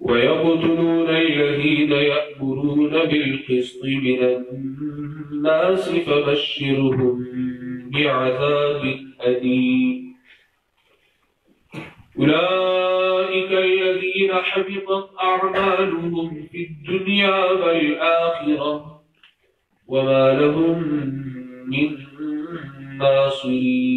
ويقتلون الذين يأمرون بالقسط من الناس فبشرهم بعذاب أليم أولئك الذين حبطت أعمالهم في الدنيا والآخرة وما لهم من ناصرين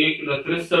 163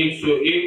101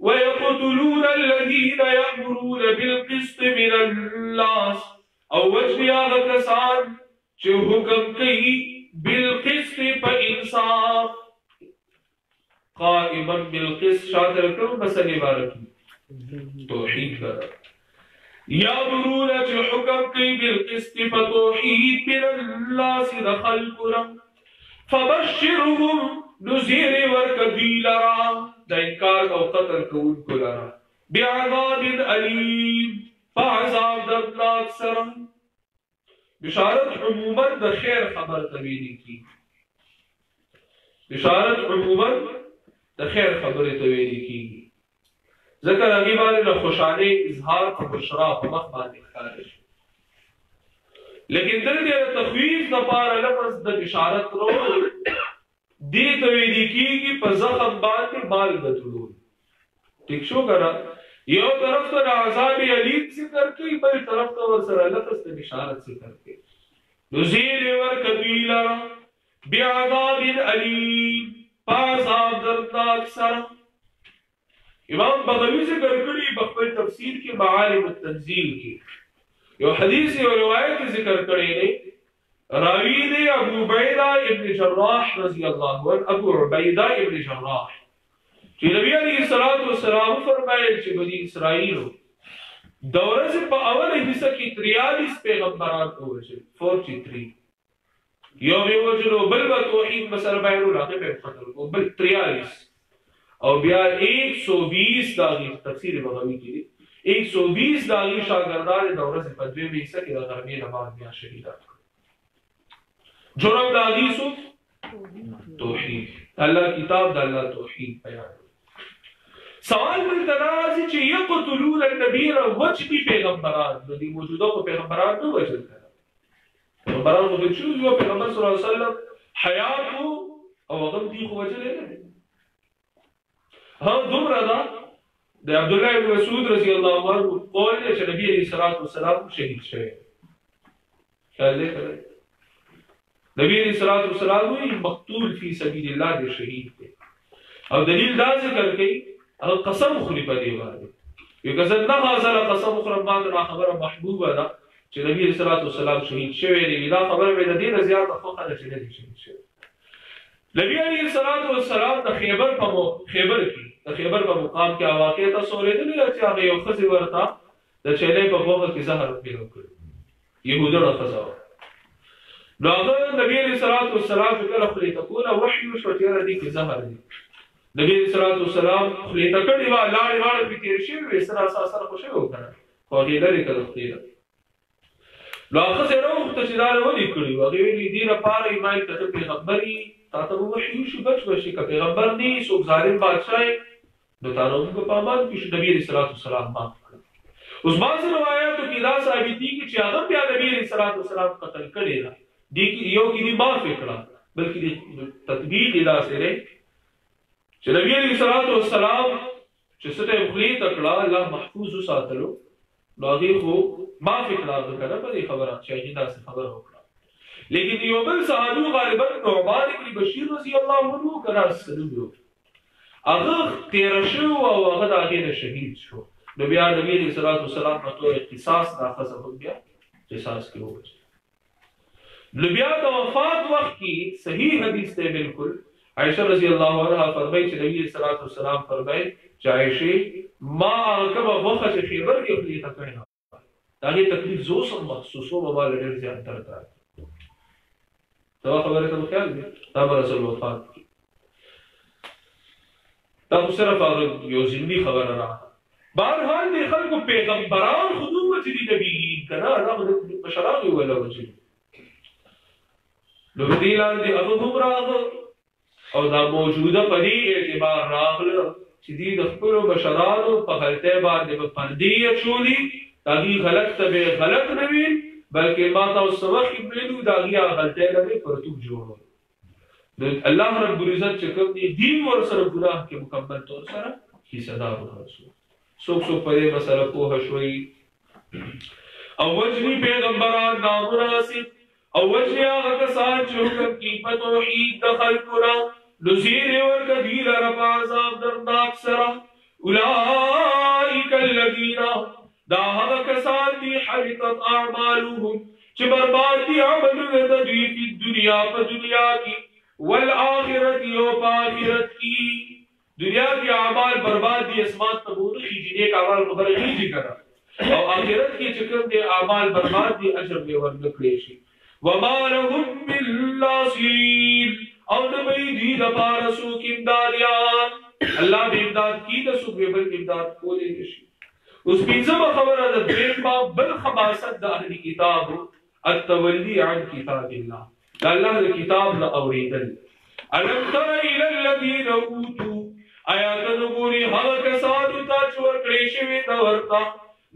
ويقتلون الذين يأمرون بالقسط من الناس او وجنی آغا کسان چه حکم کئی بالقسط پا انصاف قائما بالقسط شاطر کرو مسئلے بارکی توحید کرا یامرون چه حکم کئی بالقسط پا توحید من الناس دخل کرا فبشرهم نزیر ورکدی لرا دا انکار او قتل کون کو لرا بعذاب علیم فعذاب دردناک سرا بشارت عموما دا خیر خبر تویلی کی بشارت عموما دا خیر خبر تویلی کی ذکر اگیبانی لخوشانے اظہار پا بشرا پا مخبانی خارج لیکن دل دیر تخویف دا پارا لفظ دا بشارت رو دی تویلی کی پا زخم باندې مال بدلون ٹھیک شو کرا یو طرف تا عذاب علیم ذکر کی بل طرف تا ورسر لفظ دا بشارت ذکر کی نزیل ورکبیلا بعذاب علیم پاساب دردناک سر امام بغوی ذکر کری بخبر تفسیر کی معالم التنزیل کی یو حدیث و روایت ذکر کرے نے راوی نے ابو عبیدہ ابن جراح رضی اللہ عنہ ابو عبیدہ ابن جراح کہ نبی علیہ السلام فرمائے کہ بنی اسرائیل دورہ سے پا اول حصہ کی 43 پیغمبران کو وجہ 43 یوم وجلو بل بتوحید مسئلہ بین العقب فتر کو بل 43 اور بیا 120 داغی تفسیر بغوی کی دی 120 داغی شاگردان دورہ سے پدوے میں حصہ کی غرمی نماز بیا شہیدات جرم داغی سو توحید اللہ کتاب دا اللہ توحید بیان سوال من تنازی چی یقتلون النبی وجبی پیغمبران ندی موجودہ کو پیغمبران نو وجل کرا پیغمبران کو بچو جو پیغمبر صلی اللہ علیہ وسلم حیات کو او غم دی کو وجل ہے ہاں دم رضا دے عبداللہ ابن مسعود رضی اللہ عنہ قول ہے کہ نبی علیہ السلام شہید شہید خیال دے کرے نبی علیہ السلام ہوئی مقتول فی سبیل اللہ دے شہید دے اور دلیل دا ذکر کئی اگر قسم اخری پا دیوارے یہ قسم نہ حاصل قسم اخری ماندنا خبر محبوبہ دا کہ نبی علیہ السلام شہید شوئے نے دا خبر میں دین زیادہ فقہ دا چلے دی شہید شوئے نبی علیہ السلام دا خیبر کی دا خیبر پا مقام کے واقعہ تا سورے دلی اچھا آگے یو خزی ورطا دا چلے پا فوقہ کی زہر پیلو کرو یہودر خزاو نو اگر نبی علیہ السلام فکر اخلی تکونا وحی وشوٹیر دی کی زہر دی نبی علیہ السلام اخلی تکر دیوا لاری وارد بھی تیرشی ہوئی اس طرح ساسر خوشی ہو کرنا خواهی لری کل اختیرہ نو اخذ روح تشدار ولی کری وغیوی دین پار ایمائی کتب پیغمبری تاتب وحیوشی بچ بچی کا پیغمبر نہیں سوک ظالم بادشاہ نو تانو ان کو پامان پیش نبی علیہ السلام معاف کرنا اس بعض روایاتو کی دا صاحبی تھی کہ چاہم پیا نبی علیہ السلام قتل کرے رہا یو کی دی معاف اکڑا بلکہ دی تطبیق ادا سے رہے چھ نبی علیہ السلام چھ سطح مخلیط اکڑا اللہ محفوظ ساتلو لاغی خو معاف اکڑا کرنا پر یہ خبر شاہدہ سے خبر ہوکڑا لیکن یوبل صحابو غالباً نعمان ابن بشیر رضی اللہ عنہ کرا سلو اگر تیرشو او اگر آگین شہید شو نبی علیہ السلام مطلع اقتصاص ناخذ ہو گیا قصاص کی ہو گیا لبیا دا وفات وقت کی صحیح حدیث تے بالکل عائشہ رضی اللہ عنہ فرمائی کہ نبی علیہ السلام فرمائی کہ عائشہ ما آکبا وقت خیبر کی اپنی تکڑنا تاکہ تکلیف زوسن مخصوصو مما لڑر زیادہ ترتا ہے تو خبر ہے تو خیال بھی تاب رسول وفات کی تب صرف آگر یو زندی خبر رہا بہرحال دے خلق پیغمبران خودو وجلی نبیین کنا رغم بشراغی والا وجلی لبدیلان دی ابو راغ او دا موجودہ پدی اعتبار راغل چیدی دخپلو بشرانو پخلتے بعد دے پردی چولی تاکی غلط تبے غلط نوی بلکہ ماتا اس سمخ ابنیدو داگیا غلطے لگے پرتوب جوڑو اللہ رب العزت چکم دی دین ورسر گناہ کے مکمل طور سر کی صدا رسول سوک سوک پدے مسئلہ کو حشوئی او وجنی پیغمبران نامناسب او وجنی آغا کسان چو حکم کی پتوحید دخل کرا نزیر ورکا دیل رفع عذاب درناک سرا اولئک الذین دا هغه کسان دي حبطت اعمالهم چې برباد دي عملونه د دوی په دنیا کې والآخرت او په آخرت کې. دنیا کې اعمال برباد دي اسمان ته ورخي چې نیک اعمال مبرخي کړه او آخرت کې چې کوم دي اعمال برباد دي اجر به ورنکړي شي. وما لهم من ناصرین او نه به دي د پاره څوک امدادیان. الله دې امداد کی د څوک به بل امداد کولې شي. اوس پنځمه خبره د دریم باب بل خباست د اهل کتاب التولی عن کتاب الله. د الله د کتاب نه اوریدل. الم تر الى الذين اوتوا آیات نګوري هغه کسانو ته چې ورکړې شوی دا ورته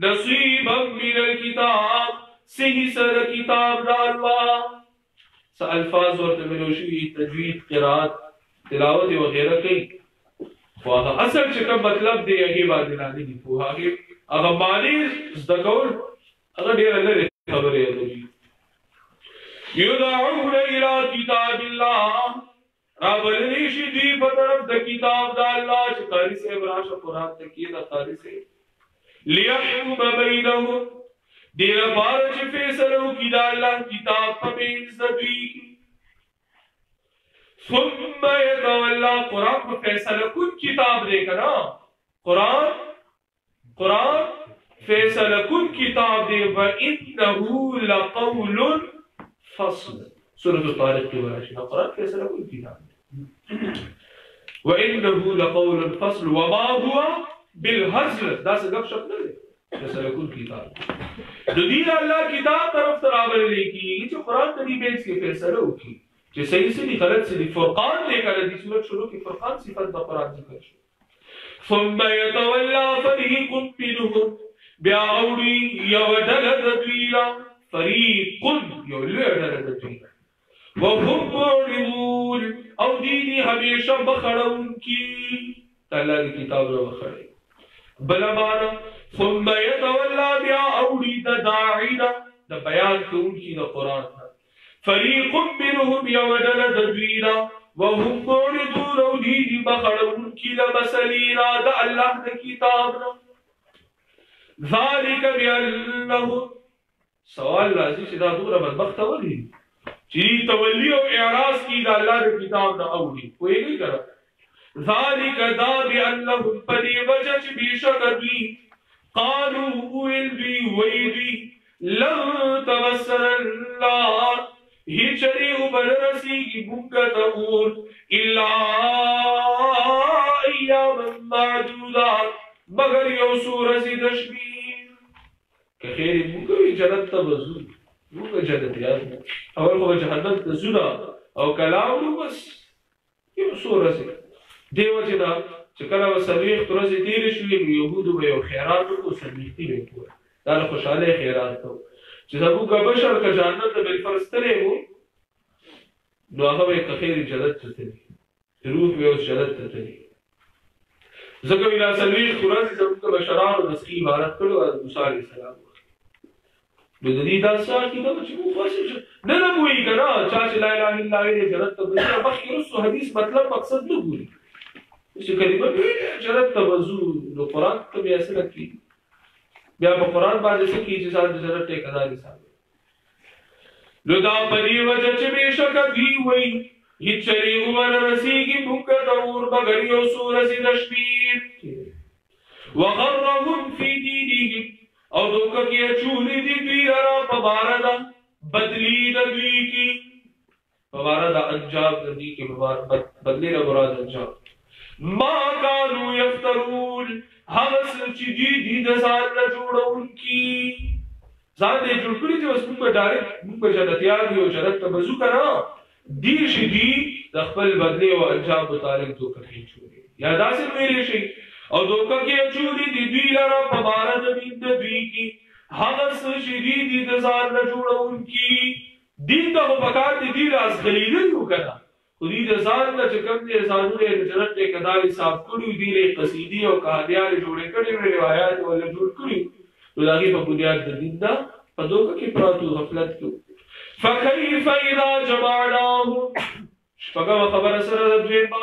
نصیبا من الكتاب صحیح سره کتاب د الله. څه الفاظ ورته ویل شوي تجوید قرات تلاوت وغیرہ کوي خو هغه اصل چې کوم مطلب دی هغه باندې نه دي په هغه معنی زده کول هغه ډېر لري خبرې دي. یدعون الى کتاب الله راولې شي دی په طرف د کتاب د الله چې قاری سے براشه قران ته کې د قاری سے ليحكم بينهم دیر بار چې فیصله وکړي د الله کتاب په منځ د دوی کې. ثم يتولى قرآن په فیصله کن کتاب دی کنه قرآن فیصله کن کتاب دی وانه لقول فصل سورۃ الطارق کې ورشي قرآن فیصله کن کتاب وانه لقول فصل وما هو بالهزل دا څه غب شپ نه دی فیصله کن کتاب د دې الله کتاب طرف ته راغلی کی چې قرآن د دې بیس کې فیصله وکړي چې صحیح سړي غلط سړي فرقان دې کړه د سورۃ شروع کې فرقان صفات د قرآن ذکر شو. ثم يتولى فريق منهم بیا اوړي یو ډله د دوی لا فريق یو ډله د دوی وهم معرضون او دې همیشه بخړون کی تعالی د کتاب رو بخړي بل معنا ثم يتولى بیا اوړي د داعینا د بیان کوونکی د قرآن فريق منهم يودل دبيرا وهم معرضون وديد بخلون كلا مسلينا دا الله دا كتابنا ذلك بأنه سوال لازم سيدا دورا بدبخت ولي چی تولی و اعراض کی دا اللہ دا کتابنا اولی کوئی نہیں کرا ذلك دا بأنهم پدی وجہ بیشک دوی قالوا ويلبي ويلبي لن تمسنا النار هیچری وبرسیږي مونږ ته اور الا ایاما معدودات مگر یو سورزی دشمیر که خیر مونږ وی جنت ته وځو مونږ جنت یاد اول خو جهنم ته ځو او کلاو بس یو سورزی دیو چې دا چې کله وسویخ ترځي تیر شوی يهودو به یو خیرات او سلیتی به کوه دا خوشاله خیرات ته چې زبو بشر که جانت بل فرستره وو نو هغه به خیر جنت ته تللی روح به اوس جنت ته تللی زکه ویلا سلوی قرآن زبو بشران او نسخي عبارت کړو از موسی عليه السلام نو د دې داسا کې دا چې مو فاسه نه نه وی کنه چې لا اله الا الله جنت ته به مخکې رسو حدیث مطلب مقصد نه ګوري چې کلمه جنت ته وضو نو قرآن ته بیا څه کوي بیا په قرآن باندې څه کیږي چې ځان جنت ته کدا دي صاحب نو دا پدی وجه چې بشک دی وای هیڅ لري ور رسیږي موږ ته اور بغیر یو سورې تشبیر وغرهم فی دینهم او دوکه کې چولې دي دوی را په باردا بدلی د دوی کی په باردا انجام د دې کې بدلی له مراد انجام ما كانوا يفترون هغه چې دي د ځان له جوړونکي ځان دې جوړ کړی چې اوس موږ ډایرکټ موږ جنتیان یو جنت ته وځو کنه دي شي دي د خپل بدلی او انجام متعلق دوکه کې چوری یا داسې ویلې شي او دوکه کې چوری دي دوی لاره په بار د دین د دوی کې هغه چې دي د ځان له جوړونکي دین ته وکړ دي راز غلیل یو کنه خو دې د ځان نه چې کوم دي ځانونه د جنت ته کدا حساب کړو دي له قصیدی او کہانیاں جوړې کړې روایت ول جوړ کړی نو داغي په بنیاد د دین دا په دوکه کې پراتو غفلت کو فكيف اذا جمعناهم شپږم خبره سره د دوی په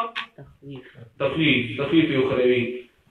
تخفیف you خروي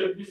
26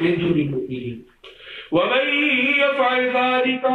min dunil mu'minin wa man yaf'al dhalika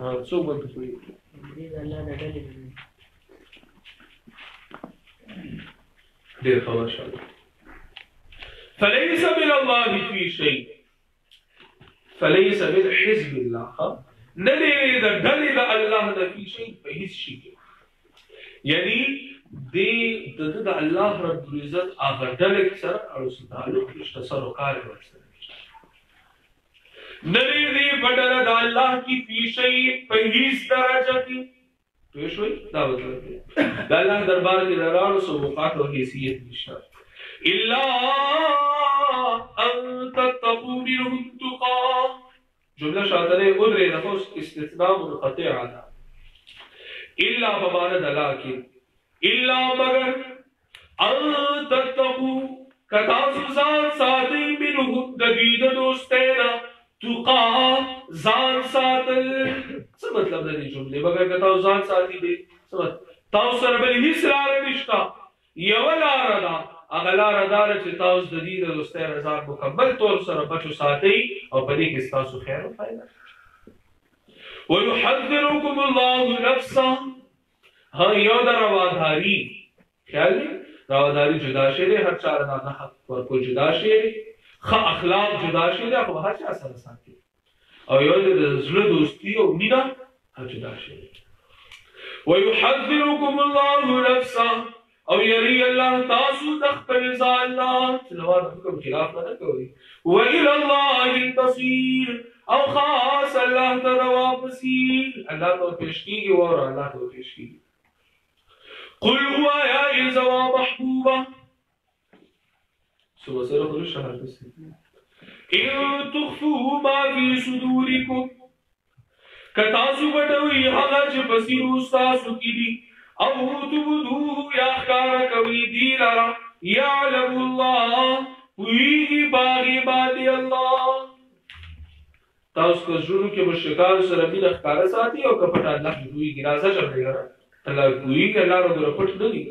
ها څو باندې کوي دې الله د ډلې ډېر خبر شو. فليس من الله في شيء، فليس من حزب الله، ندی د ډلې د الله د في شيء په هیڅ شي کې، یعنی د الله رب العزت هغه ډلې سره اړو تعلق نشته، سره کار ورسره ندی دی بدل د الله کی في شيء په هیڅ درجه کې پېښوي. دا مطلب دی د الله دربار کې درانو سبقات او حیثیت نشته الا ان تتقوا منهم تقا. جمله شاطره ادري نفس استثناء منقطع على الا بمعنى دلاكي الا مگر ان تتقوا کتا سوزان ساتي منهم ددید دوستینا تقا ځان ساتل. څه مطلب د دې جملې؟ مگر کتا ځان ساتي دي څه مطلب؟ تاسو سره بل هیڅ لار نشته، یو لار ده، هغه لار دار چې تاسو د دې د دوستۍ رضا مکمل طور سره بچو ساتي او په دې کې تاسو خیر او فائدہ. ويحذركم الله نفسه، ها یو د رواداری خیال دی، رواداری جدا شي دی، هر چا نه حق ورکو جدا شي، خ اخلاق جدا شي دی، خو هر چا سره ساتي، او یو د زړه دوستی او مینا هر جدا شي. ويحذركم الله نفسه، او یری الله تاسو د خپل ځان نه لوړ حکم خلاف نه کوي. والى الله التصير، او خاص الله ته واپسی، الله ته پیش کیږي او الله ته پیش کیږي. قل هو يا اذا محبوبا سو سره خو شهر بس ان تخفوا ما في صدوركم، کتاسو بټوي هغه چې بصیرو تاسو کې دي، او تبدوه یا ښکار کوي دی لرا، یعلم الله ویږي باغی باندې الله. تاسو کو شروع کې مشکار سره مینه ښکار ساتي او کپټ الله ویږي راځه چلے غره الله ویږي الله رو پټ نه دي.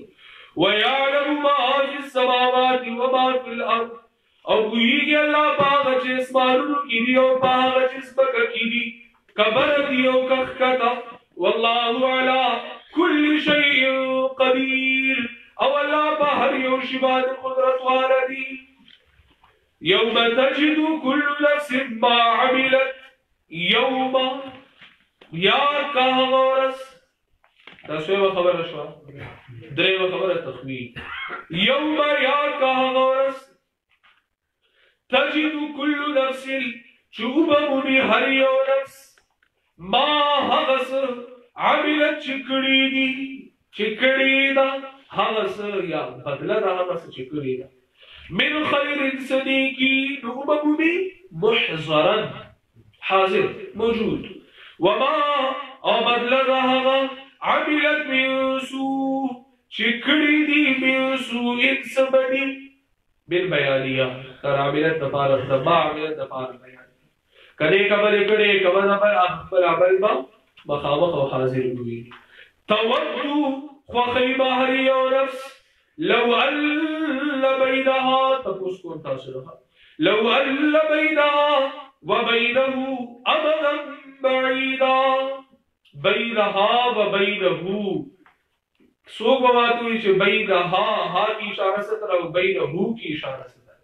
ويعلم ما في السماوات وما في الارض، او ویږي الله باغ چې اسمانونو کې دی او باغ چې سپک کې دی، کبر دی او کخکتا، والله على كل شيء قدير، او الله بهر یو شی باندې قدرت واردی. يوم تجد كل نفس ما عملت، يوم یا کا غورس تاسو خبر شو درې خبره تخوی. يوم یا کا غورس تجد كل نفس چوبه هر یو نفس ما هغس عملت چکړی دی، چکړی دا هغس یا بدله دا هغس چکړی دا، من خیر صدیقی نوببی محضرا حاضر موجود، وما او بدله دا هغه عملت من سوء چکړی دی من سوء سبدی بالبیانیه، تر عملت دپاره دبا عملت دپاره بیان کدی کبل کړي کبل خپل عمل با مخامخ او حاضر وي. تودو خوخي بهر یو نفس لو ان بينها تپوس کو تاسو لو ان بينها وبينه ابدا بعيدا، بينها وبينه سو بواتوي چې بينها ها کی اشاره سره او بينه کی اشاره سره.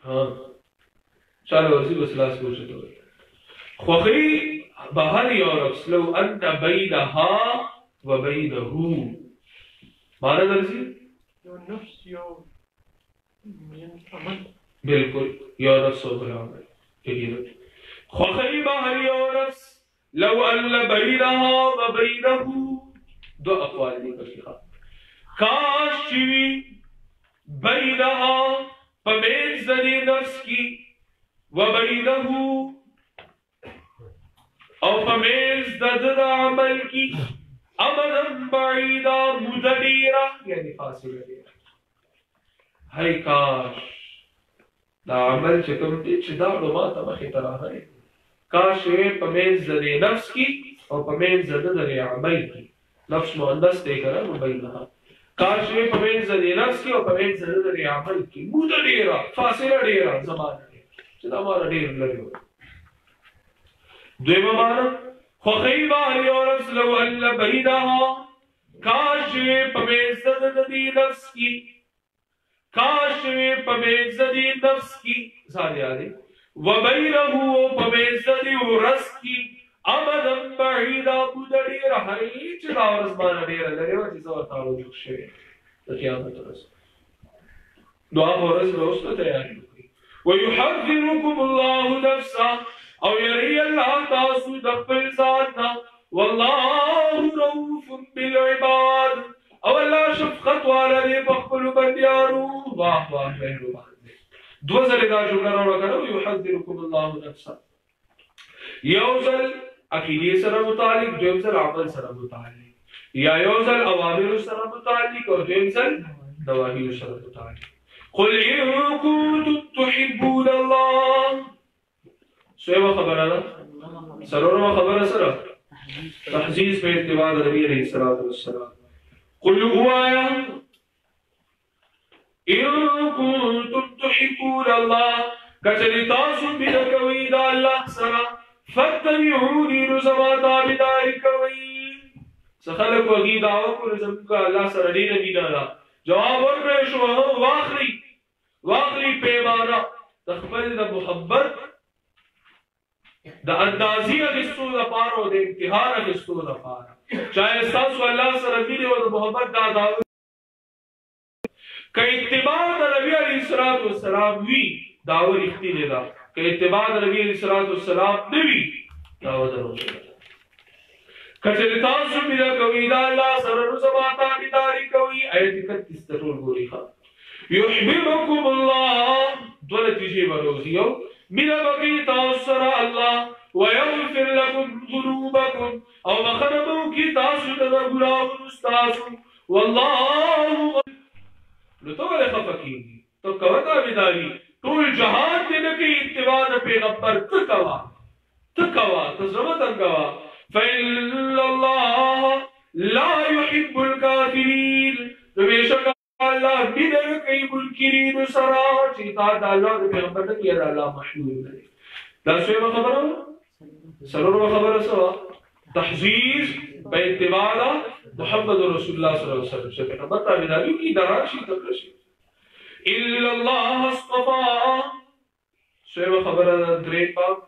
ها چلو ورسی وسلاس کوشته خوخي بهر یورپ لو ان بينها وبينه معنی درسي یو نفس یو عمل بالکل یورپ سو برابر کېږي. خوخي بهر یورپ لو ان بينها وبينه دو اقوال دي په کاش چې بينها پمیز دنی نفس کی وبینه او پمیز دد عمل کی امدا بعیدا مددیرا یعنی فاصله دیرا. هی کاش دا عمل چکم دی چه دا علما تمخی طرح ہے، کاش پمیز دنی نفس کی او پمیز دد عمل کی، نفس مؤنث دے کر مبینہ، کاش پمیز دنی نفس کی او پمیز دد عمل کی مددیرا فاصله دیرا زمان چې دا مار ډیر لري. دویمه مانا خوخی باری اور افسلو اللہ بریدہا کاش پمیزد دی نفس کی کاش پمیزد دی نفس کی سارے آدھے وبیرہو پمیزد دی رس کی امدن بعیدہ بودڑی رہی چلا اور ازمانہ دیر لگے وہ چیزا اور تارو جکشے قیامت رسول دعا فرض روز تیاری ہوئی وَيُحَذِّرُكُمُ اللَّهُ نَفْسًا او یری اللہ تاسو دخل ذاتنا واللہ رؤوف بالعباد او اللہ شفقت والا دے بخبل بندیارو واہ واہ مہربان دے دو ذل دا جملہ روڑا کرو وَيُحَذِّرُكُمُ اللَّهُ نَفْسًا یوزل عقیدی سر متعلق دوزل عمل سر متعلق یا یوزل اوامر سر متعلق اور دوزل نواہی سر متعلق قل إن كنتم تحبون الله سوى خبرنا سرور خبر سر تحزيز في اتباع النبي عليه الصلاة والسلام قل هو إن كنتم تحبون الله كتلتاس بدك ويدا الله سرا فاتبعوني رزماتا بدارك ويد سخلق وغي دعوك رزمك الله سرا دين بيدانا جواب ورشو واخلی پیمانا تخبر دا محبت دا اندازی اگستو دا پارا و دا امتحان اگستو دا پارا چاہے استاس و اللہ سر امینی و دا محبت دا داوی کہ اتباع دا نبی علیہ السلام وی داور اختیل دا کہ اتباع دا نبی علیہ السلام نوی داور دا روز دا کچھلتان سو میرا کوئی دا اللہ سر رزماتا بداری کوئی آیت 31 ترول گوری خواه يحببكم الله دولة تجيب روزيو من بقيت أسر الله ويغفر لكم ذنوبكم أو مخربوا كي تاسو تدغلاو نستاسو والله لطول خفقيني تو كوتا بداري طول جهان دنكي اتباع پیغمبر تكوا تزرمتن كوا فإن الله لا يحب الكافرين فبيشك اللہ بدر کئی منکرین سرا چیتا دا اللہ دے پیغمبر نے کیا دا اللہ محلول کرے دا سوئے میں خبر ہو سرور میں خبر سوا تحزیز بے اتباع محمد رسول اللہ صلی اللہ علیہ وسلم سے پیغمبر تابداریوں کی دراشی تکرشی الا اللہ اصطفا سوئے میں خبر درین پاک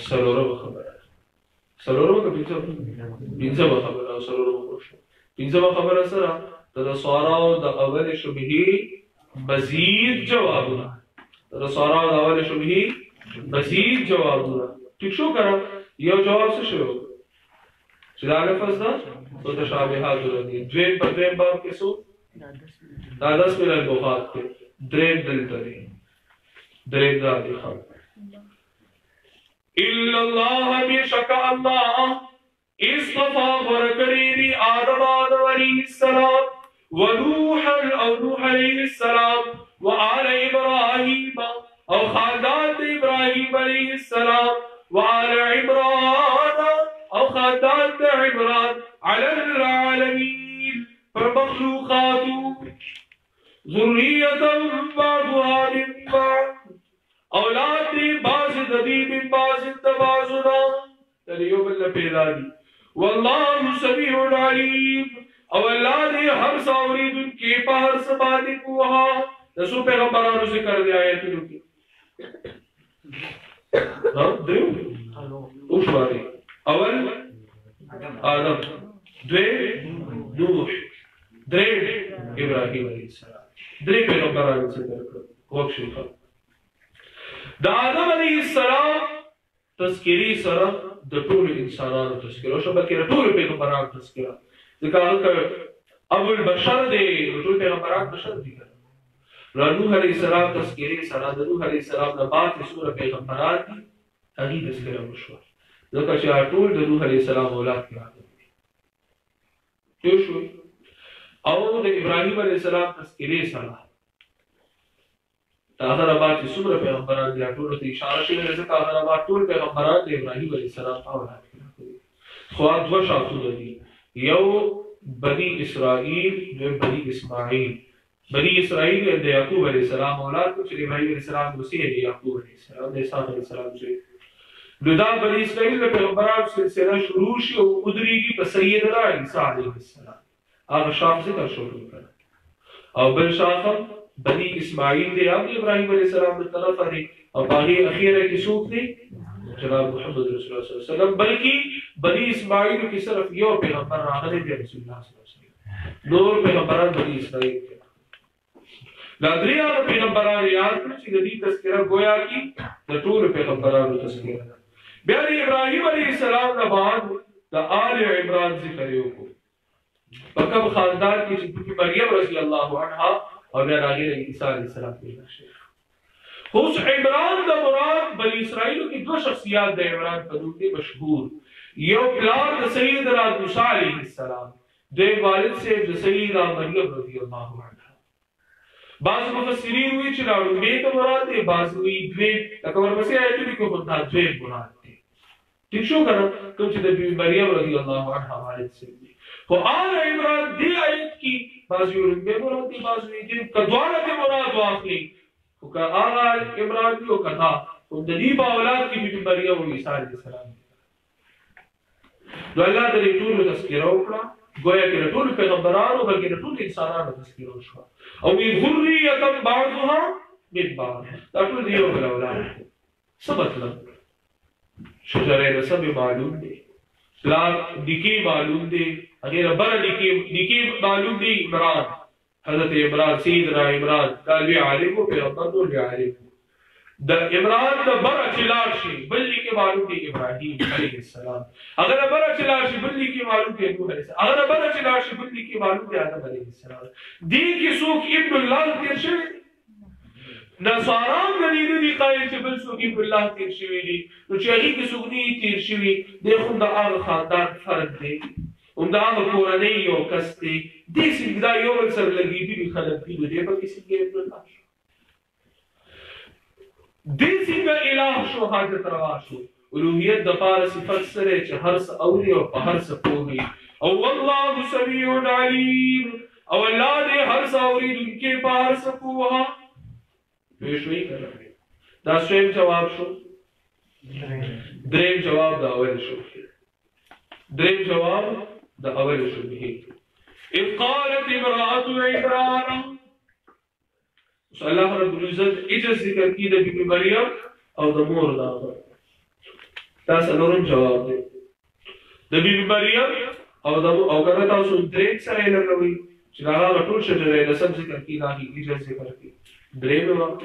سرور میں خبر سرور میں بینزہ میں خبر سرور میں خوش بینزہ میں خبر سرا دا سوارا دا اول شبهی مزید جوابنا دا سوارا دا اول شبهی مزید جوابنا ٹھیک شو کرا یہ جواب سے شروع چلا لفظ دا تو تشابہات رہی دویم پر دویم باب کے سو دا 10 من البخات کے دریم دل تری دریم دا دی خان الا اللہ بیشک اللہ اصطفا ورکریری آدم علیہ السلام ونوح او نوح علیہ السلام وآل ابراہیم او خاندان ابراہیم علیہ السلام وآل عمران او خاندان عمران علی العالمین پر مخلوقات ذریتا بعضها من بعض اولاد باز دبی من باز تبازنا تلیوم اللہ پیدا دی واللہ سمیع علیم او اللہ نے ہر ساورید ان کے پہر سبادی کوہا رسول پیغمبرانو سے کر دیا آیت لکی دیو اوش باری اول آدم دوے نوح درے ابراہیم علیہ السلام درے پیغمبرانو سے کر وقت شفا دا آدم علیہ السلام تذکری سرہ دا طول انسانان تذکرہ شبکی طول پیغمبران تذکرہ ذکر ابو البشر دے طول پیغمبران بشر دی کر نوح علیہ السلام تذکری سرہ دا نوح علیہ السلام نبات سورہ پیغمبران دی اگی تذکرہ مشوار ذکر چاہا طول دا نوح علیہ السلام اولاد کی آدم دی کیوں شوئی او دا ابراہیم علیہ السلام تذکری سرہ آخر آباد کی سمر پیغمبران دیا طول تی اشارہ شیئے رزق آخر آباد طول پیغمبران دیا ابراہیم علیہ السلام اولاد کی خواہد دو شاکتو دی یو بنی اسرائیل جو بنی اسماعیل بنی اسرائیل دے یعقوب علیہ السلام اولاد کو چلی ابراہیم علیہ السلام مسیح دے یعقوب علیہ السلام دے اسحاق علیہ السلام سے دا بني اسرائیل د پیغمبرانو سلسله شروع شي او ادریږي په سیدنا عیسی علیه السلام هغه شاخ ذکر شروع کړ او بل شاخ بني اسماعیل دی او ابراهیم علیه السلام د طرفه دی او هغه اخیره کې څوک دی جناب محمد رسول الله صلی الله علیه وسلم بلکې بني اسماعیل کې صرف یو پیغمبر راغلی دی رسول الله صلی الله علیه وسلم نور پیغمبران بني اسرائیل دا درې پیغمبران یاد کړئ چې د دې تذکرہ گویا کې د ټول پیغمبرانو تذکرہ بیا ابراهیم علیه السلام نه بعد د آل عمران ذکر یو کو په کوم خاندان کې چې مریم رضی الله عنها او بیا راغلی عیسی علیه السلام پیدا شي اوس عمران د مراد بنی اسرائیل کې دوه شخصیات د عمران په نوم دي مشهور یو پلار د سیدنا موسی علیه السلام د والد سے د سیدنا مریم رضی الله عنها بعض مفسرین وی چې راوړل به ته مراد دی بعض وی دوی لکه ورپسې آیتونه کې په تا دوی مراد دي ٹھیک شو کنه کوم چې د مریم رضی الله عنها والد سے خو آل عمران دی آیت کې بعض وی به مراد دی بعض وی چې کدوانه مراد واخلي که آل عمران دی او کدا او د دې په اولاد کې د مریم او عیسی علیه السلام نو الله د دې ټول تذکرہ وکړه گویا کې ټول پیغمبرانو بلکې ټول انسانانو تذکرہ وشو او وی ذریه بعضها من بعض دا ټول دی او اولاد څه مطلب شجره نسب معلوم دی پلار دکی معلوم دی اگر بر دکی معلوم دی عمران حضرت عمران سیدنا عمران دا لوی عالم و پیغمبر نور لوی عالم دا عمران دا برا چلار شی بلی کے معلوم دی ابراہیم علیہ السلام اگر برا چلار شی بلی کے معلوم دی نوح علیہ السلام اگر برا چلار شی بلی کے معلوم دی آدم علیہ السلام دی کی سوک ابن اللہ تیر شوی نصاران دلیل دی قائل چه بل سوک ابن اللہ تیر شوی دی نو چه کی سوک دی تیر شوی دی خون دا آغا خاندان فرد دی دا آغا کورانی یو کس دی دیسی دا یو بل سر لگی دی خلق دی دی با کسی گی ابن اللہ شو دیسی با الہ شو حاجت روا شو الوحیت دفار صفت سرے چه ہر سا اولی اور پا ہر سا پوہی او واللہ سمیع علیم او اللہ دے ہر سا اولی دن کے پا ہر سا پوہا پیشوئی کر رہے دا سویم جواب شو دریم جواب دا اول شو دریم جواب دا اول شو بھی اذ قالت امرأة عمران اللہ رب العزت اجاز ذکر کی دا بی مریم او دا مور دا دا سنورم جواب دے دا بی مریم او کرتا سن درین سرائی لگوی چناغا رطول شجر نسب ذکر کی ناہی اجاز ذکر کی درین وقت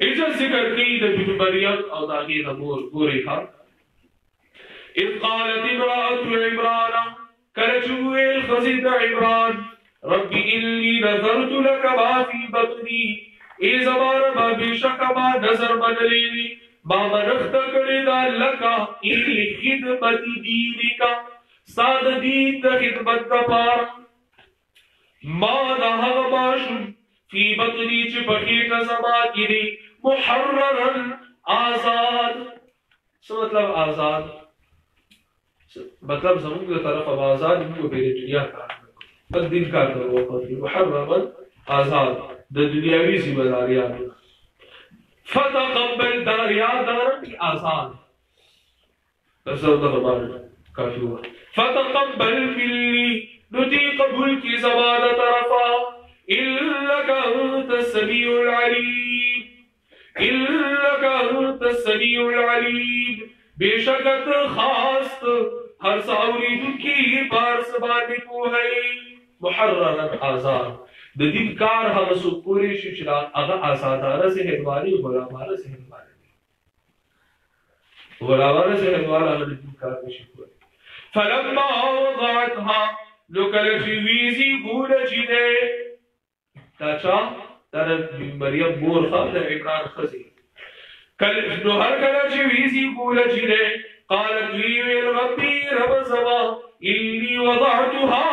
اجاز ذکر کی دا بی مریم او دا غیر مور گوری خان اذ قالت امرأة عمران کرچوئے الخزید عمران رب انی نظرت لك ما في بطنی ای زمان ما بیشک ما نظر بدلیلی ما منخت کردا لکا ای خدمت دینی کا ساد دین دا خدمت دا پار ما نحق باشم فی بطنی چپکیٹ زمان کی محررا آزاد سو مطلب آزاد مطلب زمون کی طرف اب آزاد ان کو بیرے دنیا کا بس دن کا کرو محرما آزاد د دنیاوی ذمہ داریاں فتقبل داریات دارن کی آزاد بس دا ہمارا کافی ہوا فتقبل منی نتی قبول کی زبان طرفا انک انت السمیع العلیم انک انت السمیع العلیم بے شکت خاص ہر ساوری دکی پار سبانی کو ہے محررا آزاد د دې کار هغه سو پوری شي چې هغه آزادانه ذهن والی غلامانه ذهن والی غلامانه ذهن والا هغه دې کار نشي کولی فلما وضعتها لوکل فی ویزی ګول چې دا چا دا مریم مور خپل عمران خزي کله نو هر کله چې ویزی ګول چې قالت وی ربی رب زما انی وضعتها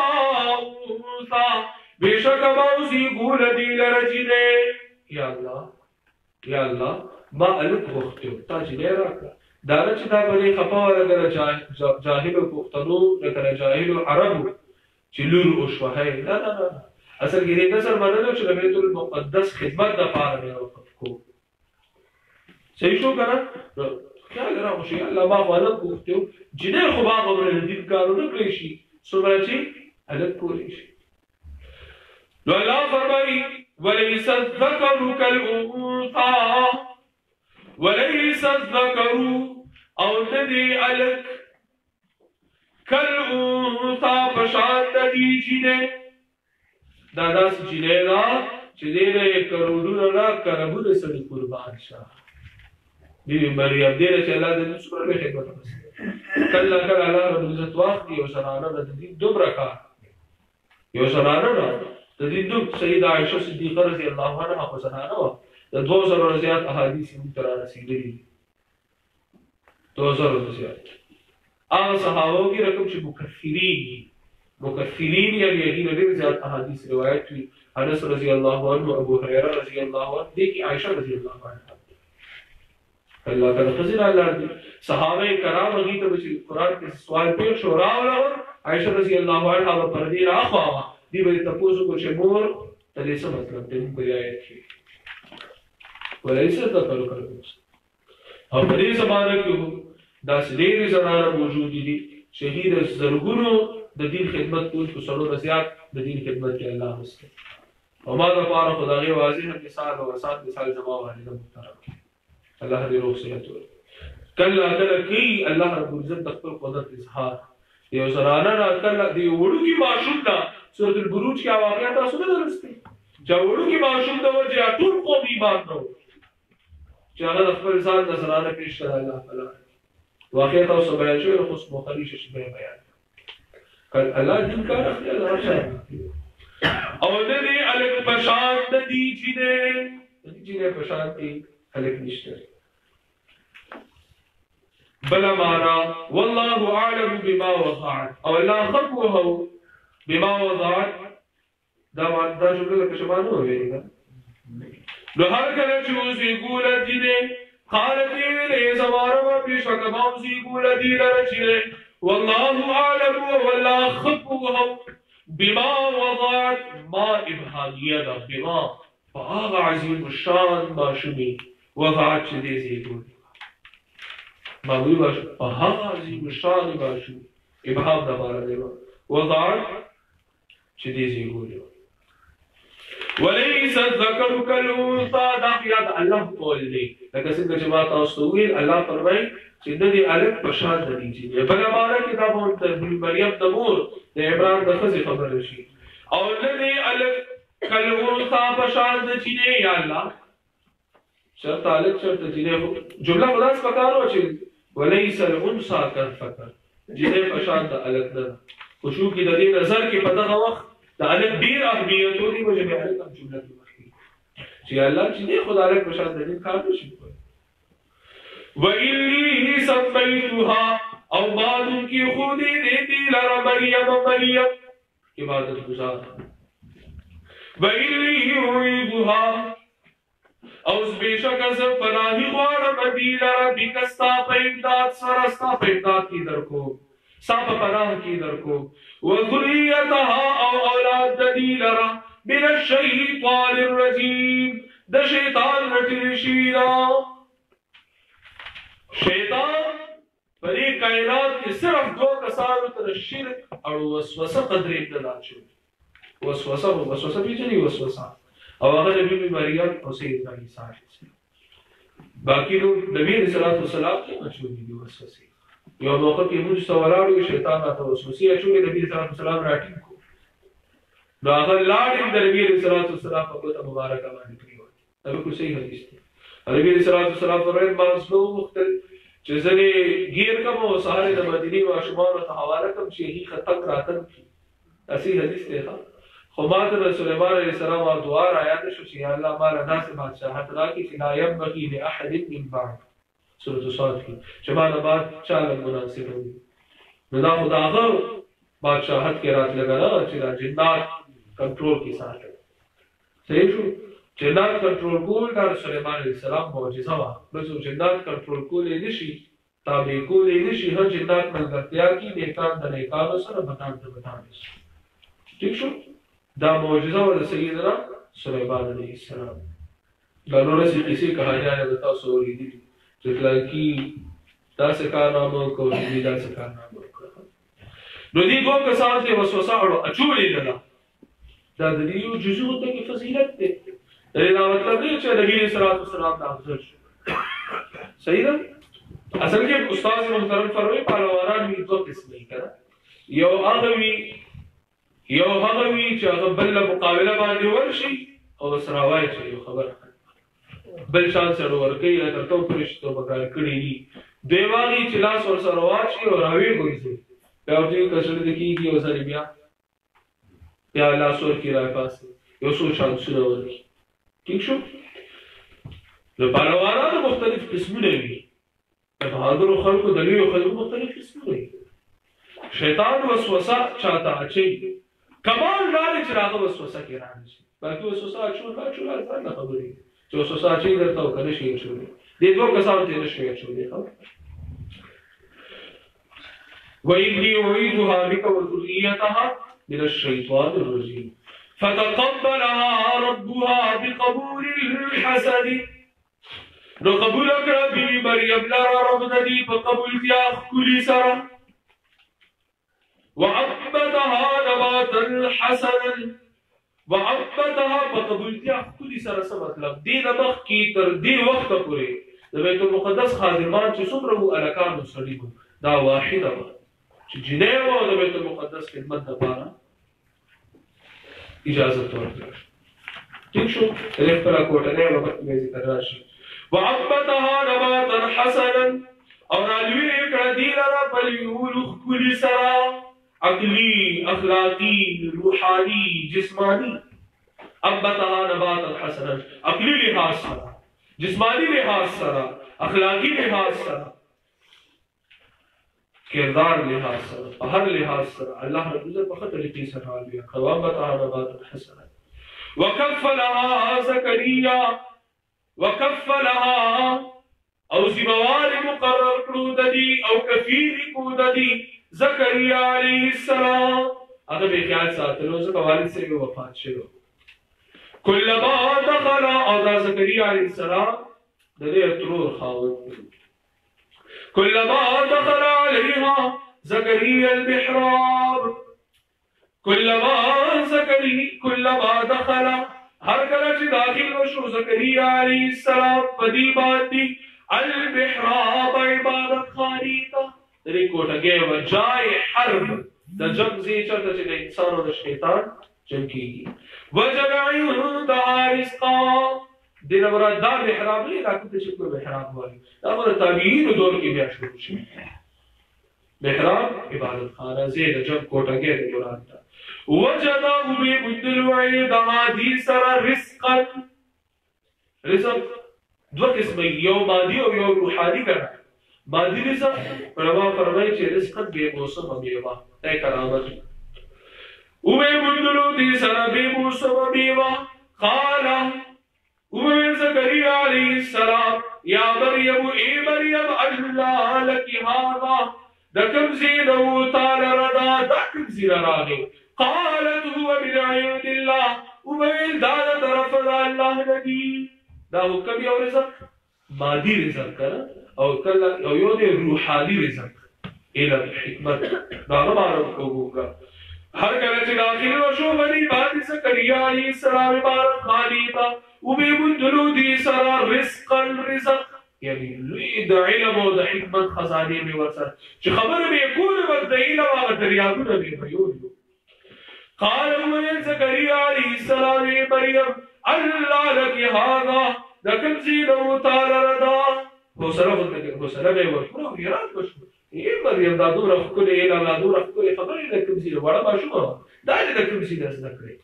انثى بیشک باوزی گول دیل رجنے یا اللہ ما علت وقتیو تا جنے راکا دارا چی دا بنی خفاو لگر جاہل و پختنو لگر جاہل و عربو چلور اشوہی نا نا نا اصل گیری نظر مننو چی بیت المقدس خدمت دا پار میں وقف کو صحیح شو کنه خیال راوشي الله ما غلط کوته جنې خو ما غوړل دین کارونه کړی شي څومره چې الګ کولی شي نو الله فرمایي وليس الذكر كالأنثى وليس الذكر او ندي الګ كالأنثى پشان ندي جنې دا داس جنې را چې دې کروڑونه را کربونه سړي قربان شه دی مریم دې چې الله دې څومره به خدمت وکړي کله کله الله رب العزت واخلي او سرانه د دې دوبره کا یو سرانه د دې دوب سیدہ عائشہ صدیقہ رضی الله عنها په سرانه و د 2000 زیات احادیث متر رسیدلي 2000 زیات هغه صحابه کې رقم چې مکفرین یعنی ډېر زیات احادیث روایت وي انس رضی الله عنه ابو هريره رضی الله عنه دي کې عائشہ رضی الله عنها اللہ تعالی خزر اللہ صحابہ کرام غی ته چې قران کې سوال پیښ شو راوړل عائشہ رضی الله عنها پر دې راخوا دی به تاسو کو چې مور ته څه مطلب دې په آیت کې ولایسه ته کولو او په دې زمانه کې دا ډېر زنانه موجود دي شهید زرګونو د دین خدمت کول کو سره زیات د دین خدمت کې الله مسته او ما دا پاره خدای واضح مثال او اساس مثال جواب باندې محترم الله دې روح صحت ورکړي کله کی الله رب العزت خپل قدرت اظهار یو زنانه را کله دی وړو کی معشوق دا سورۃ البروج کې واقعیا تاسو نه درسته چې وړو کی معشوق دا وجه ټول قوم ایمان نو چې هغه خپل ځان د زنانه پیش کړه الله تعالی واقعیا تاسو بیان شوی خو بخاری شې بیان کله الله دې کار اخلي راشه او دې الګ پشان دې چې پشان دې الګ نشته بلا مانا والله اعلم بما وضعت او الله خبره بما وضعت دا جمله کې شمانو ویلې نو هر کله چې وزي ګول دي قالت لي زماره په شکه وزي ګول دي لرچې والله اعلم والله خبره بما وضعت ما ابهاميه بما فاغ عظيم الشان ما شمي وضعت دې زيګول ما وی باش ها عظیم شان باشو ابهام د بار دی وضعت چې دې زیګولو وليس الذكر كالانثى داخل الله قول لي لکه څنګه چې ما تاسو ویل الله فرمایي چې دې الګ پشان دی چې بل اماره کتابو ته مریم د مور د عمران د خزي خبر شي او دې الګ كالانثى پشان دی یا الله شرط الګ شرط دی جمله خلاص پکارو چې وليس الانثى كالذكر جنې پشان د الګ نه خوشو کې د دې نظر کې په دغه وخت د الګ ډیر اهمیت ورته په جمله کې جمله کې چې الله چې خدای الګ پشان د دې کار نشي کوي وإلي سميتها او بعد کی خودی دیتی لرا مریم عبادت گزار وإلي يعيدها او بیشک از پناهی غوارم دی لرا بکستا پا امداد سرستا پا امداد کی در کو ساپ پناہ کی در کو وذریتها او اولاد دی لرا من الشیطان الرجیم د شیطان رٹی شیرا شیطان پدې کائنات کې صرف دو کسانو ته شرک او وسوسه قدرې دلال شو وسوسه پیچلې وسوسه او هغه نبی مریم او سیدنا عیسی باقی نو نبی رسول الله صلی الله علیه وسلم دي وسوسه یو موقع کې موږ سوالارو شیطان راته وسوسه اچولې نبی صلی الله علیه وسلم راټینګ کو نو هغه لاړ د نبی رسول الله صلی الله علیه وسلم په ګوته مبارکه باندې کړو دا به صحیح حدیث دی نبی رسول الله صلی الله علیه وسلم فرمایي مازلو مختلف چې ځنې غیر کوم او سهار د مدینه او شمال ته حواله کوم چې هی خطر راتن کی اسی حدیث دی خو ماته سليمان عليه السلام او دعا را یاد شو چې الله مال ناس بادشاہت راکړي چې لا ينبغي لاحد من بعد سورۃ الصاد کې چې ما نه بعد چاله مناسب وي نو دا خداغه بادشاہت کې رات لګا چې جنات کنټرول کې ساتل صحیح شو جنات کنټرول کول دا سليمان عليه السلام معجزه وا نو جنات کنټرول کول نشي تابع کول نشي هر جنات ملګرتیا کې نیکان د نیکانو سره بتان ٹھیک شو دا معجزه ول سیدنا سليمان عليه السلام دا نور څه کیسې کہانی ده تاسو ورېدي چې کی داسې کارنامه کو دې داسې کارنامه وکړه. نو دې دوه کسان ته وسوسه اچولې ده. دا د دې جزو ته کې فضیلت ده. دا مطلب دی چې نبی صلی الله علیه وسلم دا افضل شو. صحیح ده؟ اصل کې استاد محترم فرمایي پهلوانان می دوه قسمه کړه. یو هغه وی چې هغه بل مقابله باندې ورشي او سراوای چې یو خبر بل شان سره ورکی تر تو پرشتو بکار کړی دي دیوالي چې لاس ور سره واچي او راوي کوي بیا دې کښل د کیږي او سره بیا لاس ور کی راي پاس یو څو شان سره ورکی. ٹھیک شو؟ نو پهلوانانو مختلف قسمونه دي. په بهادرو خلکو د لویو خلکو مختلف قسمونه دي. شیطان وسوسه چاته اچي کمال دار چې راغه وسوسه کې راځي. باقي وسوسه اچول ځان نه خبرې چې وسوسه اچي درته وکړي شي شو. دې دوه کسانو ته نشي اچولې خو. وَإِنِّي أُعِيذُهَا بِكَ وَذُرِّيَّتَهَا مِنَ الشَّيْطَانِ الرَّجِيمِ فتقبلها ربها بقبول الحسن. نو قبول کړه بی مریم لرا رب دې په قبول بیا خولي سره. وعبدها نباتا حسنا وعبدها بقبول بیا خولي سره څه مطلب دې د مخ کې تر دې وخت پورې د بیت المقدس خادمان چې څومره وو الکانو سړي وو دا واحده وه چې جنې وو د بیت المقدس خدمت لپاره اجازه ورکړه. ٹھیک شو؟ خپل کوټه وخت به ذکر راشي. وعبدها نباتا حسنا او رالوی کړه دې لرا بل یول خولي سره عقلی اخلاقی روحانی جسمانی. عبدها نباتا حسنا عقلی لحاظ سره جسمانی لحاظ سره اخلاقی لحاظ سره کردار لحاظ سره هر لحاظ سره الله رب العزت په خطر کې سره راوي قوامتها نبات حسنا. وكفلها زكريا وكفلها او زموال مقرر کړو ددي او کفیل کو ددي زكريا عليه السلام. هغه به خیال ساتلو ځکه والد سره وفات شو. كلما دخل او زكريا عليه السلام د دې ترور خاوند كلما دخل عليها زكريا المحراب. كلما دخل هر کله چې داخل وشو زكريا عليه السلام پدی باندې المحراب عبادت خانه ته دې کوټه وجای حرب د جنگ زی چرته چې د انسان او د شیطان جنگ کیږي. وجمعوا دارسقا دین مراد دا محراب نه راکته چې کوم محراب وایي دا مراد تابعین دور کې بیا شروع شي. محراب عبادت خانه زید جب کوټه کې مراد ده. وجدوا بمدل وعيد عادي سر رزقا رزق دو قسم یو مادي او یو روحاني کړه. مادي رزق پروا فرمایي چې رزق به موسم میوه اي کرامت او به مدلو دي سر به موسم میوه. قال زكريا عليه السلام يا مريم اي مريم الله لك هذا دكم زينه تعالى رضا دكم زين راغي. قالت هو من عند الله ومن داد طرف الله نبي. دا حکم یو رزق مادي رزق کړه او کله یو یو روحاني رزق علم حکمت دا معلوم کوګه. هر کله چې داخل وشو باندې باندې زكريا عليه السلام عبارت خاليتا وبمدلو دي سرا رزقا رزق يعني لوی د علم او د حکمت خزانه می ورسره چې خبره به کول بد علم او دریاګونه به ویول. قال زكريا عليه السلام مريم الله لك هذا دكم زينه تعالى رضا. وسلام به ورکړو یاد وشو اے مریم دا دور خپل اله لا دور خپل خبرې دکم زیره وړه ماشوم دا دکم زیره زده کړې.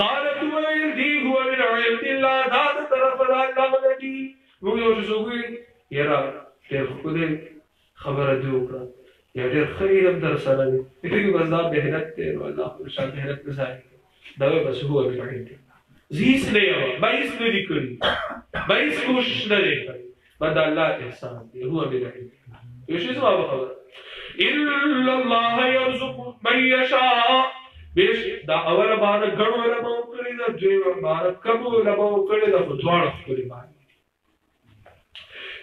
قالت ويدي هو من عند الله ذات طرف الله الذي موږ یو څه وګورئ یاره ډېر خپل خبره دی وکړه یا ډېر خیرم در سره دی دغه وزدا مهنت دی نو الله پر شان مهنت نه ځای دا بس هو من عند زیس نه یو بایس نه دی کړی بایس کوشش نه دی کړی بد الله احسان دی هو من عند یو شی زما خبره الا الله يرزق من يشاء. بیش دا اول بار غړو لبو کړی دا دوی بار کبو لبو کړی دا په دواړه کړی باندې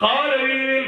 قال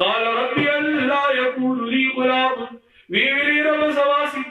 قال ربي لا يكون لي غلام ويري رب سواسي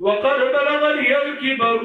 وقد بلغ لي الكبر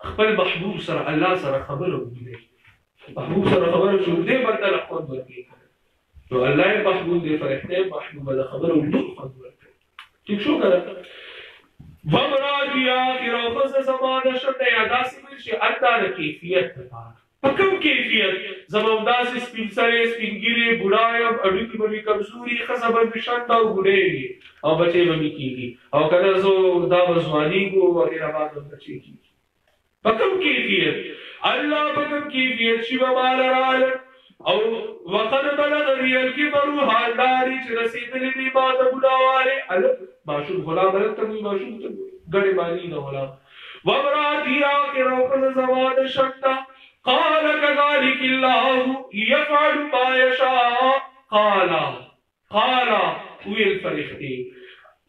خپل محبوب سره الله سره خبرو دي محبوب سره خبرو شو دې بدل خپل ورکی نو الله محبوب دې فرښتې محبوب له خبرو دې خپل ورکی ٹھیک شو کنه ومراجی اخر او خص زمانه شته ادا سمل شي اندار کیفیت پکم کیفیت زمونداس سپین سره سپینګری بډایم اډو کی بمی کمزوري خصبر بشنده او ګډېږي او بچي بمی کیږي او کله زو دا وزوانی کو وغیرہ بعد بچي کیږي پکم کیفیت اللہ پکم کیفیت شیو مال رال او وقد بلغ ریل کی برو حالداری چھ رسید لی بات بڑاوارے الگ معشوق غلام رکھ تنوی معشوق گڑے مانی نہ غلام ومراتی آکے روکن زواد شکتا قال کذالک اللہ یفعل ما یشاء قال ویل فرشتے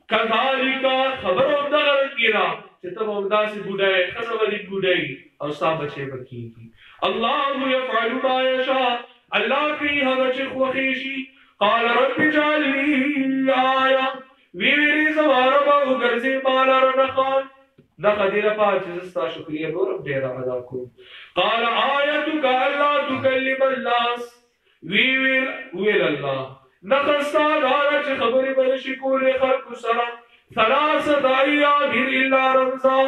کذالک خبروں دغر کیرا چتب امداس بودائی خزبری بودائی اور صاحب بچے بکی کی اللہ یفعل ما یشاء اللہ کی حضرت خوخیشی قال رب جعلی آیا ویویری زواربا اگرزی مالا رنخان نقدر پاچزستا شکریہ نورم دیرا ادا کو قال آیتک اللہ تکلم الناس ویویل اللہ نقصتا دارا چھ خبری برشکول خلق سرم ثلاثت ایام الا رمضان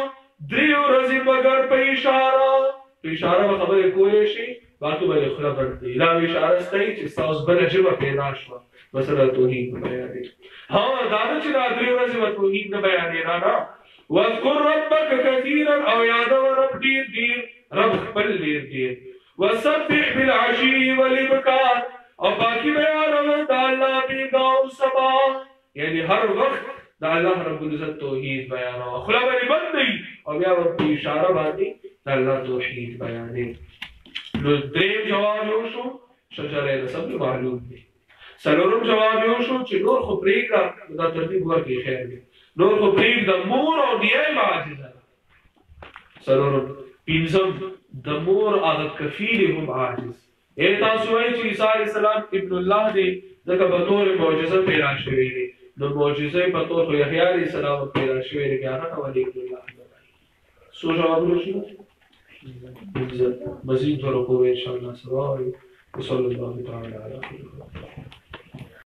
دریو رزی مگر پہ اشارہ خبر کوئی شی باتو بلے خلا بڑھتی علاوہ اشارہ ستائی چستا اس بلے جبہ پیدا شوا مسئلہ توحید بیانے ہاں دادا چنا دریو رزی و توحید بیانے نا وَاذْكُرْ رَبَّكَ كَثِيرًا او یاد و رب دیر رب خبر دیر وَسَبِّحْ بِالْعَشِيِّ وَالْإِبْكَارِ اور باقی بیان رمض اللہ بھی گاؤں سبا یعنی ہر وقت دا اللہ رب العزت توحید بیانا خلا بنی بند نہیں اور بیا رب اشارہ باندی دا اللہ توحید بیانے دریم جواب یوشو شجر نسب معلوم دی سلورم جواب یوشو چی نور خو پریگ را دا ترتیب ورکی خیر دی نور خو پریگ دا مور اور دیائی معاجز ہے سلورم پینزم دا مور آغا کفیل هم عاجز اے تاسوئی چی عیسیٰ علیہ السلام ابن اللہ دے دکا بطور معجزہ پیدا شوئی دے نو معجزہ بطور خو یحییٰ علیہ السلام پیدا شوئی دے بیانا ولی ابن اللہ بتائی سو جواب روشی مزید تو رکو انشاءاللہ سوا صلی اللہ تعالی علیہ وسلم